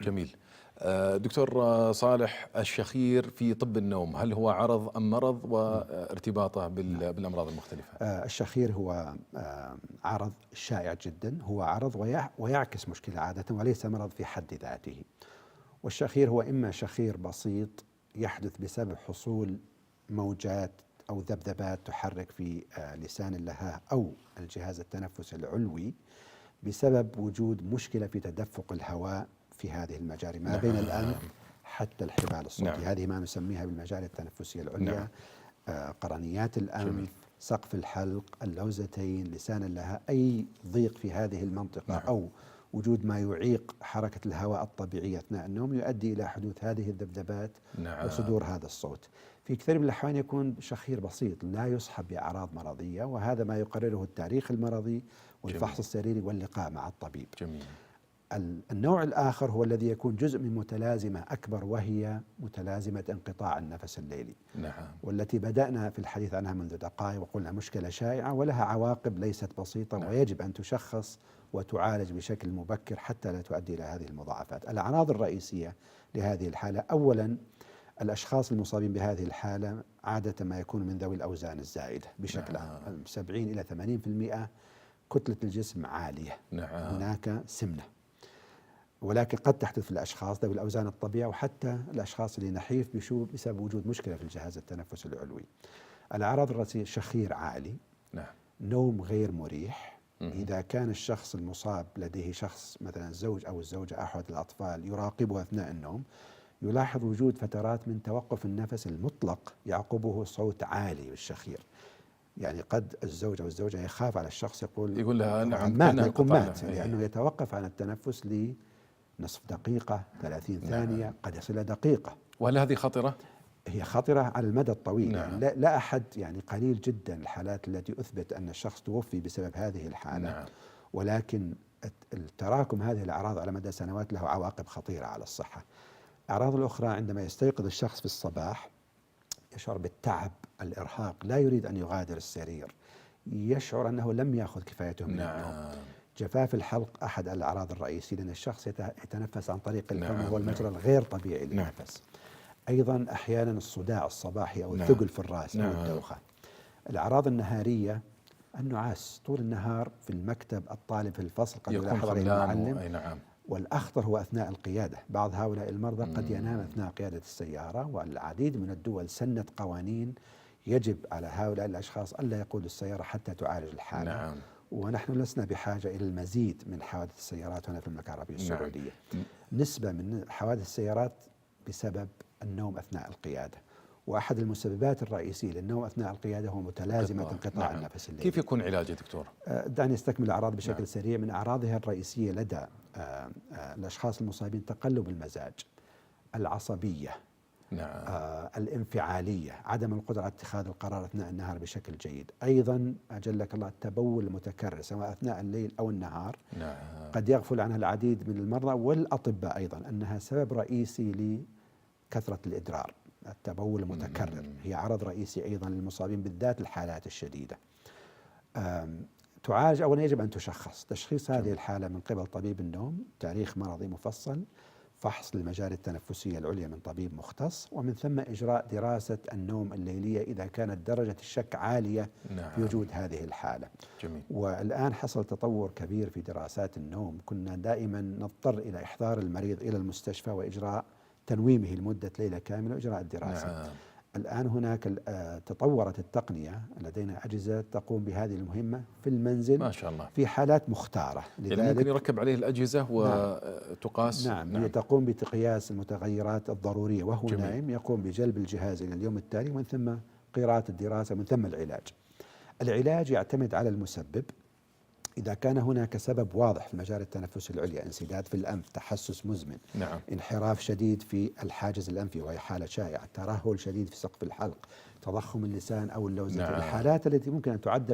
جميل. دكتور صالح، الشخير في طب النوم هل هو عرض أم مرض، وارتباطه بالأمراض المختلفة؟ الشخير هو عرض شائع جدا، هو عرض ويعكس مشكلة عادة وليس مرض في حد ذاته. والشخير هو إما شخير بسيط يحدث بسبب حصول موجات أو ذبذبات تحرك في لسان اللهاه أو الجهاز التنفسي العلوي بسبب وجود مشكلة في تدفق الهواء في هذه المجاري ما بين الأنف حتى الحبال الصوتية. هذه ما نسميها بالمجاري التنفسية العليا، قرنيات الأنف، سقف الحلق، اللوزتين، لسان اللهاء. أي ضيق في هذه المنطقة أو وجود ما يعيق حركة الهواء الطبيعية أثناء النوم يؤدي إلى حدوث هذه الذبذبات وصدور هذا الصوت. في كثير من الأحيان يكون شخير بسيط لا يصحب بأعراض مرضية، وهذا ما يقرره التاريخ المرضي والفحص السريري واللقاء مع الطبيب. جميل. النوع الآخر هو الذي يكون جزء من متلازمة أكبر، وهي متلازمة انقطاع النفس الليلي، والتي بدأنا في الحديث عنها منذ دقائق وقلنا مشكلة شائعة ولها عواقب ليست بسيطة، ويجب أن تشخص وتعالج بشكل مبكر حتى لا تؤدي إلى هذه المضاعفات. الأعراض الرئيسية لهذه الحالة: أولا، الأشخاص المصابين بهذه الحالة عادة ما يكون من ذوي الأوزان الزائدة بشكل عام، 70 إلى 80% كتلة الجسم عالية، هناك سمنة، ولكن قد تحدث في الأشخاص ذوي الأوزان الطبيعية وحتى الأشخاص اللي نحيف بسبب وجود مشكلة في الجهاز التنفسي العلوي. الأعراض الرئيسية: شخير عالي، نوم غير مريح. إذا كان الشخص المصاب لديه شخص مثلا الزوج أو الزوجة أحد الأطفال يراقبه أثناء النوم، يلاحظ وجود فترات من توقف النفس المطلق يعقبه صوت عالي بالشخير. يعني قد الزوج أو الزوجة يخاف على الشخص، يقول لها نعم مات، يكون مات، لأنه يتوقف عن التنفس لنصف دقيقة، 30 ثانية، قد يصل إلى دقيقة. وهل هذه خطرة؟ هي خطرة على المدى الطويل. يعني لا أحد، يعني قليل جدا الحالات التي أثبت أن الشخص توفي بسبب هذه الحالة. ولكن التراكم هذه الأعراض على مدى سنوات له عواقب خطيرة على الصحة. الأعراض الأخرى: عندما يستيقظ الشخص في الصباح يشعر بالتعب، الإرهاق، لا يريد أن يغادر السرير، يشعر أنه لم يأخذ كفايته من النوم. جفاف الحلق أحد الأعراض الرئيسية، لأن الشخص يتنفس عن طريق الفم وهو المجرى الغير طبيعي للنفس. أيضا أحيانا الصداع الصباحي أو الثقل في الرأس أو الدوخة. الأعراض النهارية: النعاس طول النهار في المكتب، الطالب في الفصل قد يلاحظ عليه المعلم. والأخطر هو أثناء القيادة. بعض هؤلاء المرضى قد ينام أثناء قيادة السيارة، والعديد من الدول سنت قوانين يجب على هؤلاء الأشخاص ألا يقودوا السيارة حتى تعالج الحالة. ونحن لسنا بحاجة إلى المزيد من حوادث السيارات هنا في المملكة العربية السعودية. نسبة من حوادث السيارات بسبب النوم أثناء القيادة، وأحد المسببات الرئيسية للنوم أثناء القيادة هو متلازمة انقطاع النفس الليلي. كيف يكون علاجه دكتور؟ دعني أستكمل الأعراض بشكل سريع. من أعراضها الرئيسية لدى الأشخاص المصابين: تقلب المزاج، العصبية، الانفعالية، عدم القدرة على اتخاذ القرار أثناء النهار بشكل جيد. أيضا أجلك الله التبول المتكرر سواء أثناء الليل أو النهار. قد يغفل عنها العديد من المرضى والأطباء أيضا أنها سبب رئيسي لكثرة الإدرار. التبول المتكرر هي عرض رئيسي أيضا للمصابين، بالذات الحالات الشديدة. تعالج. أولا يجب أن تشخص. تشخيص هذه الحالة من قبل طبيب النوم، تاريخ مرضي مفصل، فحص للمجاري التنفسية العليا من طبيب مختص، ومن ثم إجراء دراسة النوم الليلية إذا كانت درجة الشك عالية في وجود هذه الحالة. جميل. والآن حصل تطور كبير في دراسات النوم. كنا دائما نضطر إلى إحضار المريض إلى المستشفى وإجراء تنويمه لمدة ليلة كاملة وإجراء الدراسة. الآن هناك تطورت التقنية، لدينا أجهزة تقوم بهذه المهمة في المنزل ما شاء الله في حالات مختارة. يعني ممكن يركب عليه الأجهزة وتقاس. نعم. تقوم بقياس المتغيرات الضرورية وهو نائم، يقوم بجلب الجهاز إلى اليوم التالي ومن ثم قراءة الدراسة ومن ثم العلاج. العلاج يعتمد على المسبب. إذا كان هناك سبب واضح في المجاري التنفسية العليا: انسداد في الأنف، تحسس مزمن، انحراف شديد في الحاجز الأنفي وهي حالة شائعة، ترهل شديد في سقف الحلق، تضخم اللسان أو اللوزة، الحالات التي ممكن أن تعدل